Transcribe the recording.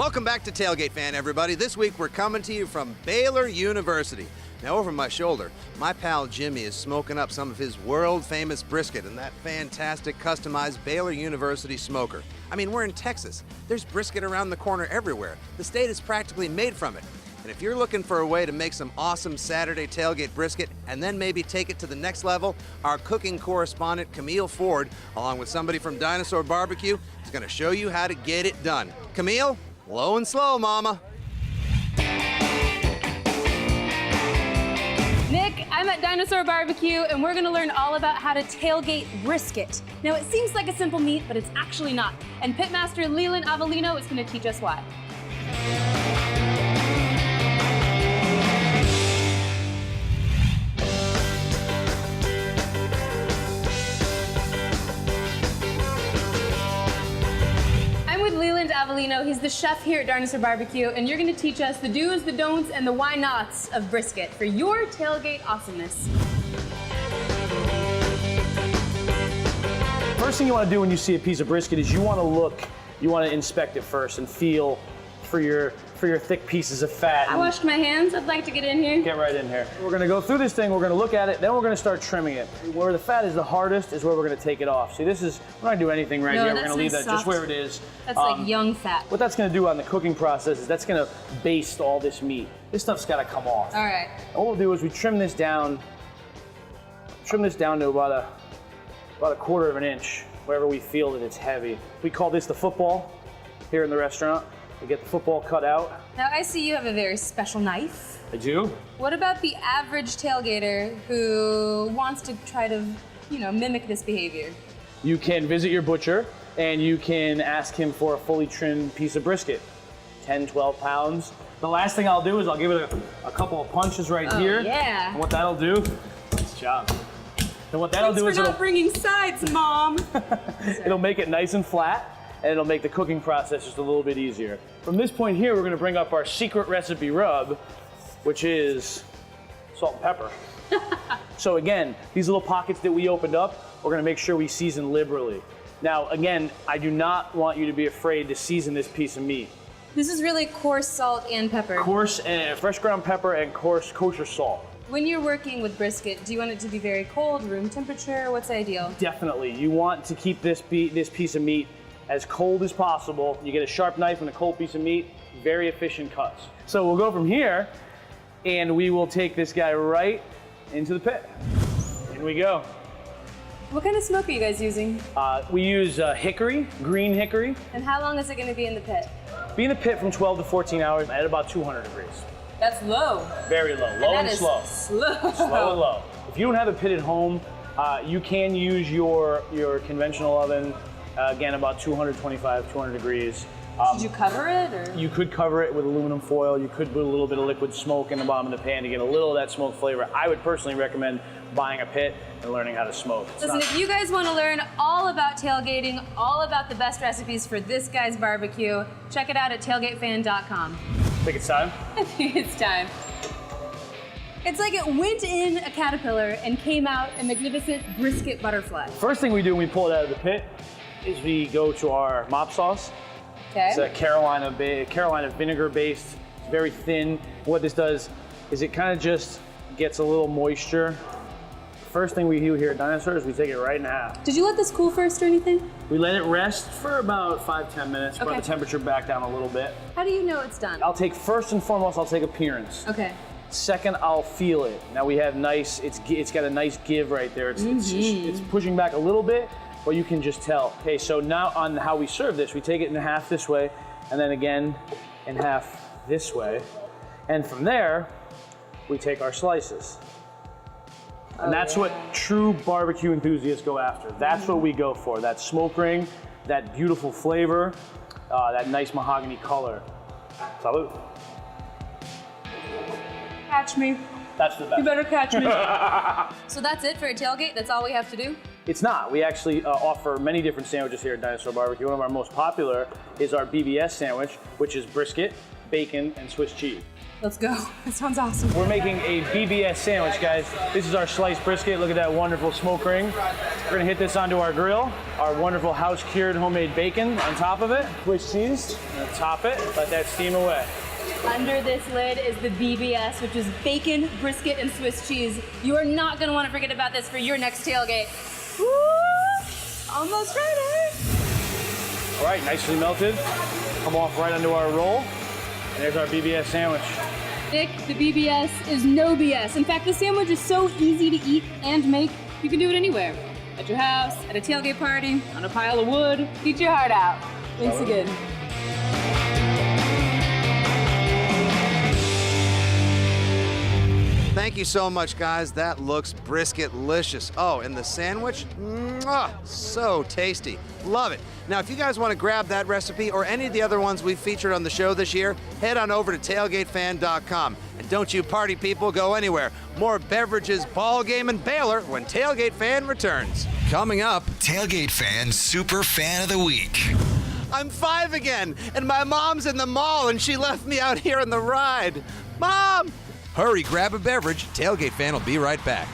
Welcome back to Tailgate Fan, everybody. This week we're coming to you from Baylor University. Now, over my shoulder, my pal Jimmy is smoking up some of his world-famous brisket in that fantastic customized Baylor University smoker. I mean, we're in Texas. There's brisket around the corner everywhere. The state is practically made from it. And if you're looking for a way to make some awesome Saturday tailgate brisket and then maybe take it to the next level, our cooking correspondent, Camille Ford, along with somebody from Dinosaur Barbecue, is going to show you how to get it done. Camille, low and slow, mama. Nick, I'm at Dinosaur Barbecue, and we're gonna learn all about how to tailgate brisket. Now, it seems like a simple meat, but it's actually not. And Pitmaster Leland Avellino is gonna teach us why. Avellino, he's the chef here at Dinosaur Barbecue, and you're going to teach us the do's, the don'ts, and the why nots of brisket for your tailgate awesomeness. First thing you want to do when you see a piece of brisket is you want to inspect it first and feel for your thick pieces of fat. I washed my hands. I'd like to get in here. Get right in here. We're going to go through this thing, we're going to look at it, then we're going to start trimming it. Where the fat is the hardest is where we're going to take it off. See, we're not going to do anything right here. We're going to leave that just where it is. That's like young fat. What that's going to do on the cooking process is that's going to baste all this meat. This stuff's got to come off. All right. And what we'll do is we trim this down to about a quarter of an inch, wherever we feel that it's heavy. We call this the football here in the restaurant. We get the football cut out. Now, I see you have a very special knife. I do. What about the average tailgater who wants to try to, mimic this behavior? You can visit your butcher and you can ask him for a fully trimmed piece of brisket, 10, 12 pounds. The last thing I'll do is I'll give it a couple of punches right here. Yeah. And what that'll do, nice job. And what that'll do is not bringing sides, Mom. It'll make it nice and flat, and it'll make the cooking process just a little bit easier. From this point here, we're gonna bring up our secret recipe rub, which is salt and pepper. So again, these little pockets that we opened up, we're gonna make sure we season liberally. Now, again, I do not want you to be afraid to season this piece of meat. This is really coarse salt and pepper. Coarse and fresh ground pepper and coarse kosher salt. When you're working with brisket, do you want it to be very cold, room temperature? What's ideal? Definitely. You want to keep this piece of meat as cold as possible. You get a sharp knife and a cold piece of meat, very efficient cuts. So we'll go from here and we will take this guy right into the pit. In we go. What kind of smoke are you guys using? We use hickory, green hickory. And how long is it going to be in the pit? Be in the pit from 12 to 14 hours at about 200 degrees. That's low. Very low, low and slow. Slow. Slow and low. If you don't have a pit at home, you can use your conventional oven, again about 225, 200 degrees. Should you cover it? Or? You could cover it with aluminum foil. You could put a little bit of liquid smoke in the bottom of the pan to get a little of that smoke flavor. I would personally recommend buying a pit and learning how to smoke. Listen, if you guys want to learn all about tailgating, all about the best recipes for this guy's barbecue, check it out at tailgatefan.com. I think it's time. I think it's time. It's like it went in a caterpillar and came out a magnificent brisket butterfly. First thing we do when we pull it out of the pit is we go to our mop sauce. Okay. It's a Carolina vinegar based, very thin. What this does is it kind of just gets a little moisture. First thing we do here at Dinosaur is we take it right in half. Did you let this cool first or anything? We let it rest for about 5-10 minutes, brought the temperature back down a little bit. How do you know it's done? I'll take, first and foremost, I'll take appearance. Okay. Second, I'll feel it. Now we have nice, it's got a nice give right there. It's pushing back a little bit, but you can just tell. Okay, so now on how we serve this, we take it in half this way, and then again in half this way. And from there, we take our slices. And that's what true barbecue enthusiasts go after. That's what we go for. That smoke ring, that beautiful flavor, that nice mahogany color. Salud. Catch me. That's the best. You better catch me. So that's it for a tailgate? That's all we have to do? It's not. We actually offer many different sandwiches here at Dinosaur Barbecue. One of our most popular is our BBS sandwich, which is brisket, bacon, and Swiss cheese. Let's go. That sounds awesome. We're making a BBS sandwich, guys. This is our sliced brisket. Look at that wonderful smoke ring. We're gonna hit this onto our grill. Our wonderful house-cured homemade bacon on top of it. Swiss cheese, and top it, let that steam away. Under this lid is the BBS, which is bacon, brisket, and Swiss cheese. You are not gonna wanna forget about this for your next tailgate. Woo! Almost ready. All right, nicely melted. Come off right onto our roll. And there's our BBS sandwich. Nick, the BBS is no BS. In fact, the sandwich is so easy to eat and make, you can do it anywhere. At your house, at a tailgate party, on a pile of wood. Eat your heart out. Thanks again. Thank you so much, guys. That looks brisket-licious. Oh, and the sandwich? Mwah, so tasty. Love it. Now, if you guys want to grab that recipe or any of the other ones we've featured on the show this year, head on over to tailgatefan.com. And don't you party people go anywhere. More beverages, ball game, and Baylor when Tailgate Fan returns. Coming up, Tailgate Fan Super Fan of the Week. I'm 5 again, and my mom's in the mall, and she left me out here on the ride. Mom! Hurry, grab a beverage. Tailgate Fan will be right back.